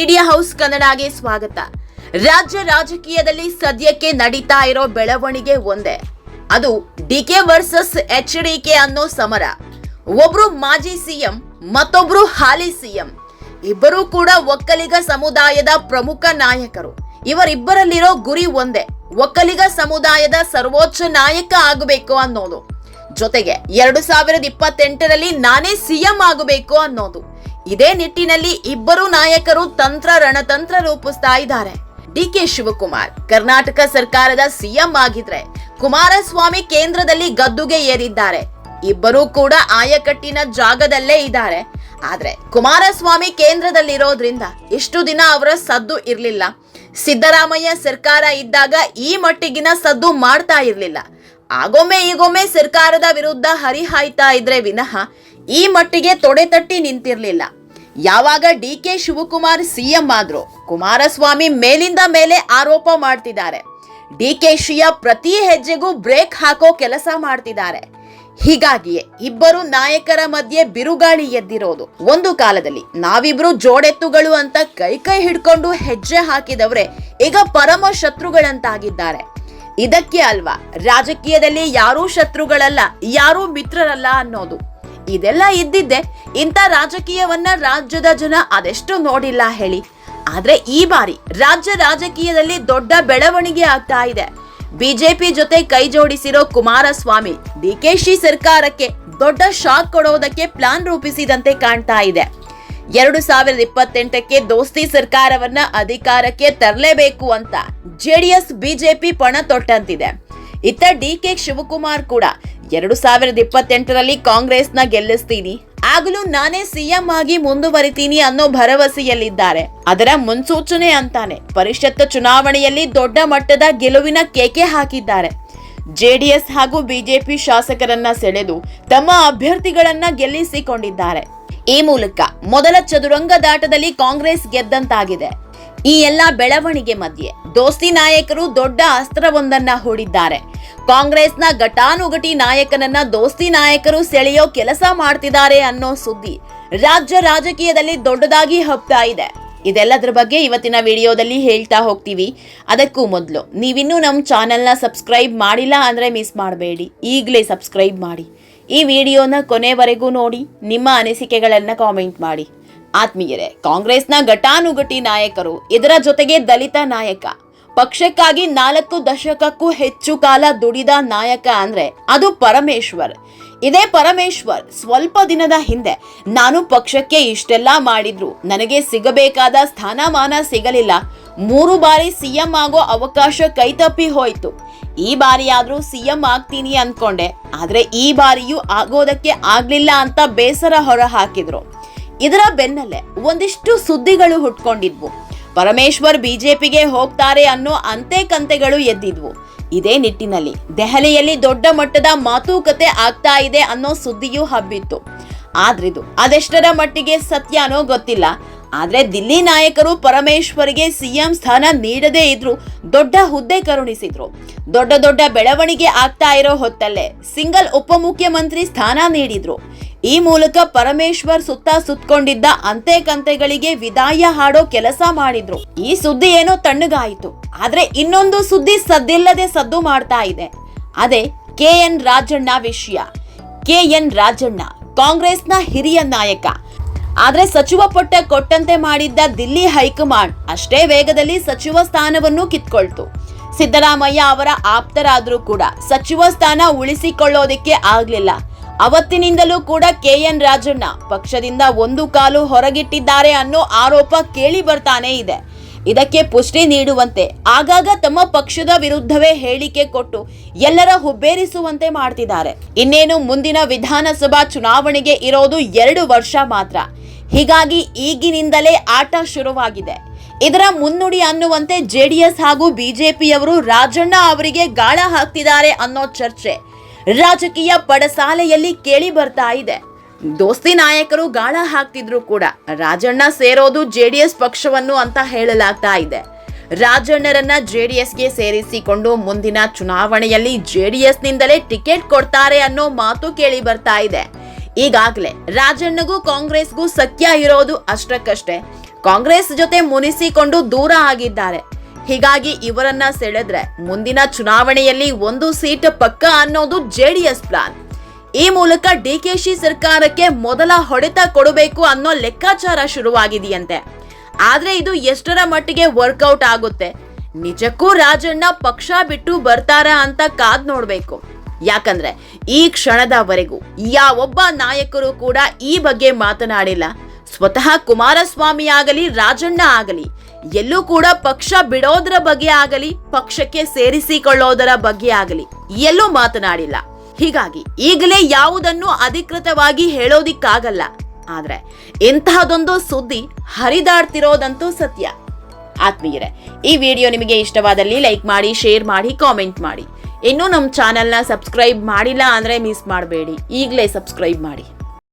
Media house ಕನ್ನಡಗೆ ಸ್ವಾಗತ. ರಾಜ್ಯ ರಾಜಕೀಯದಲ್ಲಿ ಸದ್ಯಕ್ಕೆ ನಡೀತಾ ಇರೋ ಬೆಳವಣಿಗೆ ಒಂದೇ, ಅದು ಡಿಕೆ ವರ್ಸಸ್ ಎಚ್ಡಿಕೆ ಅನ್ನೋ ಸಮರ. ಒಬ್ರು ಮಾಜಿ ಸಿಎಂ, ಮತ್ತೊಬ್ರು ಹಾಲಿ ಸಿಎಂ. ಇಬ್ಬರೂ ಕೂಡ ಒಕ್ಕಲಿಗ ಸಮುದಾಯದ ಪ್ರಮುಖ ನಾಯಕರು. ಇವರಿಬ್ಬರಲ್ಲಿರೋ ಗುರಿ ಒಂದೇ, ಒಕ್ಕಲಿಗ ಸಮುದಾಯದ ಸರ್ವೋಚ್ಚ ನಾಯಕ ಆಗಬೇಕು ಅನ್ನೋದು. ಜೊತೆಗೆ 2028ರಲ್ಲಿ ನಾನೇ ಸಿಎಂ ಆಗಬೇಕು ಅನ್ನೋದು. ಇದೇ ನಿಟ್ಟಿನಲ್ಲಿ ಇಬ್ಬರು ನಾಯಕರು ರಣತಂತ್ರ ರೂಪಿಸ್ತಾ ಇದ್ದಾರೆ. ಡಿಕೆ ಶಿವಕುಮಾರ್ ಕರ್ನಾಟಕ ಸರ್ಕಾರದ ಸಿಎಂ ಆಗಿದ್ರೆ, ಕುಮಾರಸ್ವಾಮಿ ಕೇಂದ್ರದಲ್ಲಿ ಗದ್ದುಗೆ ಏರಿದ್ದಾರೆ. ಇಬ್ಬರೂ ಕೂಡ ಆಯಕಟ್ಟಿನ ಜಾಗದಲ್ಲೇ ಇದ್ದಾರೆ. ಆದ್ರೆ ಕುಮಾರಸ್ವಾಮಿ ಕೇಂದ್ರದಲ್ಲಿರೋದ್ರಿಂದ ಇಷ್ಟು ದಿನ ಅವರ ಸದ್ದು ಇರ್ಲಿಲ್ಲ. ಸಿದ್ದರಾಮಯ್ಯ ಸರ್ಕಾರ ಇದ್ದಾಗ ಈ ಮಟ್ಟಿಗಿನ ಸದ್ದು ಮಾಡ್ತಾ ಇರ್ಲಿಲ್ಲ. ಆಗೊಮ್ಮೆ ಈಗೊಮ್ಮೆ ಸರ್ಕಾರದ ವಿರುದ್ಧ ಹರಿಹಾಯ್ತಾ ಇದ್ರೆ ವಿನಃ ಈ ಮಟ್ಟಿಗೆ ತೊಡೆತಟ್ಟಿ ನಿಂತಿರ್ಲಿಲ್ಲ. ಯಾವಾಗ ಡಿಕೆ ಶಿವಕುಮಾರ್ ಸಿಎಂ ಆದ್ರು, ಕುಮಾರಸ್ವಾಮಿ ಮೇಲಿಂದ ಮೇಲೆ ಆರೋಪ ಮಾಡ್ತಿದ್ದಾರೆ. ಡಿಕೆಶಿಯ ಪ್ರತಿ ಹೆಜ್ಜೆಗೂ ಬ್ರೇಕ್ ಹಾಕೋ ಕೆಲಸ ಮಾಡ್ತಿದ್ದಾರೆ. ಹೀಗಾಗಿಯೇ ಇಬ್ಬರು ನಾಯಕರ ಮಧ್ಯೆ ಬಿರುಗಾಳಿ ಎದ್ದಿರೋದು. ಒಂದು ಕಾಲದಲ್ಲಿ ನಾವಿಬ್ರು ಜೋಡೆತ್ತುಗಳು ಅಂತ ಕೈ ಹಿಡ್ಕೊಂಡು ಹೆಜ್ಜೆ ಹಾಕಿದವರೇ ಈಗ ಪರಮ ಶತ್ರುಗಳಂತಾಗಿದ್ದಾರೆ. ಇದಕ್ಕೆ ಅಲ್ವಾ ರಾಜಕೀಯದಲ್ಲಿ ಯಾರೂ ಶತ್ರುಗಳಲ್ಲ, ಯಾರೂ ಮಿತ್ರರಲ್ಲ ಅನ್ನೋದು. ಇದೆಲ್ಲ ಇದ್ದಿದ್ದೆ. ಇಂಥ ರಾಜಕೀಯವನ್ನ ರಾಜ್ಯದ ಜನ ಅದೆಷ್ಟು ನೋಡಿಲ್ಲ ಹೇಳಿ. ಆದ್ರೆ ಈ ಬಾರಿ ರಾಜ್ಯ ರಾಜಕೀಯದಲ್ಲಿ ದೊಡ್ಡ ಬೆಳವಣಿಗೆ ಆಗ್ತಾ ಇದೆ. ಬಿಜೆಪಿ ಜೊತೆ ಕೈ ಜೋಡಿಸಿರೋ ಕುಮಾರಸ್ವಾಮಿ ಡಿಕೆಶಿ ಸರ್ಕಾರಕ್ಕೆ ದೊಡ್ಡ ಶಾಕ್ ಕೊಡೋದಕ್ಕೆ ಪ್ಲಾನ್ ರೂಪಿಸಿದಂತೆ ಕಾಣ್ತಾ ಇದೆ. 2028ಕ್ಕೆ ದೋಸ್ತಿ ಸರ್ಕಾರವನ್ನ ಅಧಿಕಾರಕ್ಕೆ ತರಲೇಬೇಕು ಅಂತ ಜೆಡಿಎಸ್ ಬಿಜೆಪಿ ಪಣ ತೊಟ್ಟಂತಿದೆ. ಇತ್ತ ಡಿಕೆ ಶಿವಕುಮಾರ್ ಕೂಡ 2028ರಲ್ಲಿ ಕಾಂಗ್ರೆಸ್ನ ಗೆಲ್ಲಿಸ್ತೀನಿ, ಆಗಲೂ ನಾನೇ ಸಿಎಂ ಆಗಿ ಮುಂದುವರಿತೀನಿ ಅನ್ನೋ ಭರವಸೆಯಲ್ಲಿದ್ದಾರೆ. ಅದರ ಮುನ್ಸೂಚನೆ ಅಂತಾನೆ ಪರಿಷತ್ ಚುನಾವಣೆಯಲ್ಲಿ ದೊಡ್ಡ ಮಟ್ಟದ ಗೆಲುವಿನ ಕೇಕೆ ಹಾಕಿದ್ದಾರೆ. ಜೆಡಿಎಸ್ ಹಾಗೂ ಬಿಜೆಪಿ ಶಾಸಕರನ್ನ ಸೆಳೆದು ತಮ್ಮ ಅಭ್ಯರ್ಥಿಗಳನ್ನ ಗೆಲ್ಲಿಸಿಕೊಂಡಿದ್ದಾರೆ. ಈ ಮೂಲಕ ಮೊದಲ ಚದುರಂಗದಾಟದಲ್ಲಿ ಕಾಂಗ್ರೆಸ್ ಗೆದ್ದಂತಾಗಿದೆ. ಈ ಎಲ್ಲಾ ಬೆಳವಣಿಗೆ ಮಧ್ಯೆ ದೋಸ್ತಿ ನಾಯಕರು ದೊಡ್ಡ ಅಸ್ತ್ರವೊಂದನ್ನ ಹೂಡಿದ್ದಾರೆ. ಕಾಂಗ್ರೆಸ್ನ ಘಟಾನುಘಟಿ ನಾಯಕನನ್ನ ದೋಸ್ತಿ ನಾಯಕರು ಸೆಳೆಯೋ ಕೆಲಸ ಮಾಡ್ತಿದ್ದಾರೆ ಅನ್ನೋ ಸುದ್ದಿ ರಾಜ್ಯ ರಾಜಕೀಯದಲ್ಲಿ ದೊಡ್ಡದಾಗಿ ಹಬ್ತಾ ಇದೆ. ಇದೆಲ್ಲದರ ಬಗ್ಗೆ ಇವತ್ತಿನ ವಿಡಿಯೋದಲ್ಲಿ ಹೇಳ್ತಾ ಹೋಗ್ತೀವಿ. ಅದಕ್ಕೂ ಮೊದಲು ನೀವಿನ್ನೂ ನಮ್ಮ ಚಾನೆಲ್ನ ಸಬ್ಸ್ಕ್ರೈಬ್ ಮಾಡಿಲ್ಲ ಅಂದ್ರೆ ಮಿಸ್ ಮಾಡಬೇಡಿ, ಈಗಲೇ ಸಬ್ಸ್ಕ್ರೈಬ್ ಮಾಡಿ. ಈ ವಿಡಿಯೋನ ಕೊನೆವರೆಗೂ ನೋಡಿ, ನಿಮ್ಮ ಅನಿಸಿಕೆಗಳನ್ನ ಕಾಮೆಂಟ್ ಮಾಡಿ. ಆತ್ಮೀಯರೇ, ಕಾಂಗ್ರೆಸ್ನ ಘಟಾನುಘಟಿ ನಾಯಕರು, ಇದರ ಜೊತೆಗೆ ದಲಿತ ನಾಯಕ, ಪಕ್ಷಕ್ಕಾಗಿ 4 ದಶಕಕ್ಕೂ ಹೆಚ್ಚು ಕಾಲ ದುಡಿದ ನಾಯಕ ಅಂದ್ರೆ ಅದು ಪರಮೇಶ್ವರ್. ಇದೇ ಪರಮೇಶ್ವರ್ ಸ್ವಲ್ಪ ದಿನದ ಹಿಂದೆ ನಾನು ಪಕ್ಷಕ್ಕೆ ಇಷ್ಟೆಲ್ಲ ಮಾಡಿದ್ರು ನನಗೆ ಸಿಗಬೇಕಾದ ಸ್ಥಾನಮಾನ ಸಿಗಲಿಲ್ಲ, 3 ಬಾರಿ ಸಿಎಂ ಆಗೋ ಅವಕಾಶ ಕೈತಪ್ಪಿ ಹೋಯ್ತು, ಈ ಬಾರಿಯಾದ್ರೂ ಸಿಎಂ ಆಗ್ತೀನಿ ಅನ್ಕೊಂಡೆ, ಆದ್ರೆ ಈ ಬಾರಿಯೂ ಆಗೋದಕ್ಕೆ ಆಗ್ಲಿಲ್ಲ ಅಂತ ಬೇಸರ ಹೊರ ಹಾಕಿದ್ರು. ಇದರ ಬೆನ್ನಲ್ಲೇ ಒಂದಿಷ್ಟು ಸುದ್ದಿಗಳು ಹುಟ್ಕೊಂಡಿದ್ವು. ಪರಮೇಶ್ವರ್ ಬಿಜೆಪಿಗೆ ಹೋಗ್ತಾರೆ ಅನ್ನೋ ಅಂತೆ ಕಂತೆಗಳು ಎದ್ದಿದ್ವು. ಇದೇ ನಿಟ್ಟಿನಲ್ಲಿ ದೆಹಲಿಯಲ್ಲಿ ದೊಡ್ಡ ಮಟ್ಟದ ಮಾತುಕತೆ ಆಗ್ತಾ ಇದೆ ಅನ್ನೋ ಸುದ್ದಿಯೂ ಹಬ್ಬಿತ್ತು. ಆದ್ರಿದು ಅದೆಷ್ಟರ ಮಟ್ಟಿಗೆ ಸತ್ಯನೋ ಗೊತ್ತಿಲ್ಲ. ಆದ್ರೆ ದಿಲ್ಲಿ ನಾಯಕರು ಪರಮೇಶ್ವರ್ಗೆ ಸಿಎಂ ಸ್ಥಾನ ನೀಡದೇ ಇದ್ರು ದೊಡ್ಡ ಹುದ್ದೆ ಕರುಣಿಸಿದ್ರು. ದೊಡ್ಡ ಬೆಳವಣಿಗೆ ಆಗ್ತಾ ಇರೋ ಹೊತ್ತಲ್ಲೇ ಸಿಂಗಲ್ ಉಪಮುಖ್ಯಮಂತ್ರಿ ಸ್ಥಾನ ನೀಡಿದ್ರು. ಈ ಮೂಲಕ ಪರಮೇಶ್ವರ್ ಸುತ್ತಕೊಂಡಿದ್ದ ಅಂತೆ ಕಂತೆಗಳಿಗೆ ವಿದಾಯ ಹಾಡೋ ಕೆಲಸ ಮಾಡಿದ್ರು. ಈ ಸುದ್ದಿ ಏನೋ ತಣ್ಣಗಾಯಿತು. ಆದ್ರೆ ಇನ್ನೊಂದು ಸುದ್ದಿ ಸದ್ದಿಲ್ಲದೆ ಸದ್ದು ಮಾಡ್ತಾ ಇದೆ. ಅದೇ KN ರಾಜಣ್ಣ ವಿಷಯ. KN ರಾಜಣ್ಣ ಕಾಂಗ್ರೆಸ್ನ ಹಿರಿಯ ನಾಯಕ. ಆದ್ರೆ ಸಚಿವ ಪಟ್ಟ ಕೊಟ್ಟಂತೆ ಮಾಡಿದ್ದ ದಿಲ್ಲಿ ಹೈಕಮಾಂಡ್ ಅಷ್ಟೇ ವೇಗದಲ್ಲಿ ಸಚಿವ ಸ್ಥಾನವನ್ನು ಕಿತ್ಕೊಳ್ತು. ಸಿದ್ದರಾಮಯ್ಯ ಅವರ ಆಪ್ತರಾದ್ರೂ ಕೂಡ ಸಚಿವ ಸ್ಥಾನ ಉಳಿಸಿಕೊಳ್ಳೋದಿಕ್ಕೆ ಆಗ್ಲಿಲ್ಲ. ಅವತ್ತಿನಿಂದಲೂ ಕೂಡ KN ರಾಜಣ್ಣ ಪಕ್ಷದಿಂದ ಒಂದು ಕಾಲು ಹೊರಗಿಟ್ಟಿದ್ದಾರೆ ಅನ್ನೋ ಆರೋಪ ಕೇಳಿ ಬರ್ತಾನೆ ಇದೆ. ಇದಕ್ಕೆ ಪುಷ್ಟಿ ನೀಡುವಂತೆ ಆಗಾಗ ತಮ್ಮ ಪಕ್ಷದ ವಿರುದ್ಧವೇ ಹೇಳಿಕೆ ಕೊಟ್ಟು ಎಲ್ಲರ ಹುಬ್ಬೇರಿಸುವಂತೆ ಮಾಡ್ತಿದ್ದಾರೆ. ಇನ್ನೇನು ಮುಂದಿನ ವಿಧಾನಸಭಾ ಚುನಾವಣೆಗೆ ಇರೋದು 2 ವರ್ಷ ಮಾತ್ರ. ಹೀಗಾಗಿ ಈಗಿನಿಂದಲೇ ಆಟ ಶುರುವಾಗಿದೆ. ಇದರ ಮುನ್ನುಡಿ ಅನ್ನುವಂತೆ ಜೆಡಿಎಸ್ ಹಾಗೂ ಬಿಜೆಪಿಯವರು ರಾಜಣ್ಣ ಅವರಿಗೆ ಗಾಳ ಹಾಕ್ತಿದ್ದಾರೆ ಅನ್ನೋ ಚರ್ಚೆ ರಾಜಕೀಯ ಪಡಸಾಲೆಯಲ್ಲಿ ಕೇಳಿ ಬರ್ತಾ ಇದೆ. ದೋಸ್ತಿ ನಾಯಕರು ಗಾಳ ಹಾಕ್ತಿದ್ರು ಕೂಡ ರಾಜಣ್ಣ ಸೇರೋದು ಜೆಡಿಎಸ್ ಪಕ್ಷವನ್ನು ಅಂತ ಹೇಳಲಾಗ್ತಾ ಇದೆ. ರಾಜಣ್ಣರನ್ನ ಜೆಡಿಎಸ್ಗೆ ಸೇರಿಸಿಕೊಂಡು ಮುಂದಿನ ಚುನಾವಣೆಯಲ್ಲಿ ಜೆಡಿಎಸ್ನಿಂದಲೇ ಟಿಕೆಟ್ ಕೊಡ್ತಾರೆ ಅನ್ನೋ ಮಾತು ಕೇಳಿ ಬರ್ತಾ ಇದೆ. ಈಗಾಗಲೇ ರಾಜಣ್ಣಗೂ ಕಾಂಗ್ರೆಸ್ಗೂ ಸಖ್ಯ ಇರೋದು ಅಷ್ಟಕ್ಕಷ್ಟೇ. ಕಾಂಗ್ರೆಸ್ ಜೊತೆ ಮುನಿಸಿಕೊಂಡು ದೂರ ಆಗಿದ್ದಾರೆ. ಹೀಗಾಗಿ ಇವರನ್ನ ಸೆಳೆದ್ರೆ ಮುಂದಿನ ಚುನಾವಣೆಯಲ್ಲಿ 1 ಸೀಟ್ ಪಕ್ಕ ಅನ್ನೋದು ಜೆಡಿಎಸ್ ಪ್ಲಾನ್. ಈ ಮೂಲಕ ಡಿಕೆಶಿ ಸರ್ಕಾರಕ್ಕೆ ಮೊದಲ ಹೊಡೆತ ಕೊಡಬೇಕು ಅನ್ನೋ ಲೆಕ್ಕಾಚಾರ ಶುರುವಾಗಿದೆಯಂತೆ. ಆದ್ರೆ ಇದು ಎಷ್ಟರ ಮಟ್ಟಿಗೆ ವರ್ಕೌಟ್ ಆಗುತ್ತೆ, ನಿಜಕ್ಕೂ ರಾಜಣ್ಣ ಪಕ್ಷ ಬಿಟ್ಟು ಬರ್ತಾರಾ ಅಂತ ಕಾದ್ ನೋಡ್ಬೇಕು. ಯಾಕಂದ್ರೆ ಈ ಕ್ಷಣದವರೆಗೂ ಯಾವೊಬ್ಬ ನಾಯಕರು ಕೂಡ ಈ ಬಗ್ಗೆ ಮಾತನಾಡಿಲ್ಲ. ಸ್ವತಃ ಕುಮಾರಸ್ವಾಮಿ ಆಗಲಿ ರಾಜಣ್ಣ ಆಗಲಿ ಎಲ್ಲೂ ಕೂಡ ಪಕ್ಷ ಬಿಡೋದರ ಬಗ್ಗೆ ಆಗಲಿ ಪಕ್ಷಕ್ಕೆ ಸೇರಿಸಿಕೊಳ್ಳೋದರ ಬಗ್ಗೆ ಆಗಲಿ ಎಲ್ಲೂ ಮಾತನಾಡಿಲ್ಲ. ಹೀಗಾಗಿ ಈಗಲೇ ಯಾವುದನ್ನು ಅಧಿಕೃತವಾಗಿ ಹೇಳೋದಿಕ್ಕಾಗಲ್ಲ. ಆದ್ರೆ ಇಂತಹದೊಂದು ಸುದ್ದಿ ಹರಿದಾಡ್ತಿರೋದಂತೂ ಸತ್ಯ. ಆತ್ಮೀಯರೇ, ಈ ವಿಡಿಯೋ ನಿಮಗೆ ಇಷ್ಟವಾದಲ್ಲಿ ಲೈಕ್ ಮಾಡಿ, ಶೇರ್ ಮಾಡಿ, ಕಾಮೆಂಟ್ ಮಾಡಿ. ಇನ್ನೂ ನಮ್ಮ ಚಾನೆಲ್ನ ಸಬ್ಸ್ಕ್ರೈಬ್ ಮಾಡಿಲ್ಲ ಅಂದ್ರೆ ಮಿಸ್ ಮಾಡಬೇಡಿ, ಈಗಲೇ ಸಬ್ಸ್ಕ್ರೈಬ್ ಮಾಡಿ.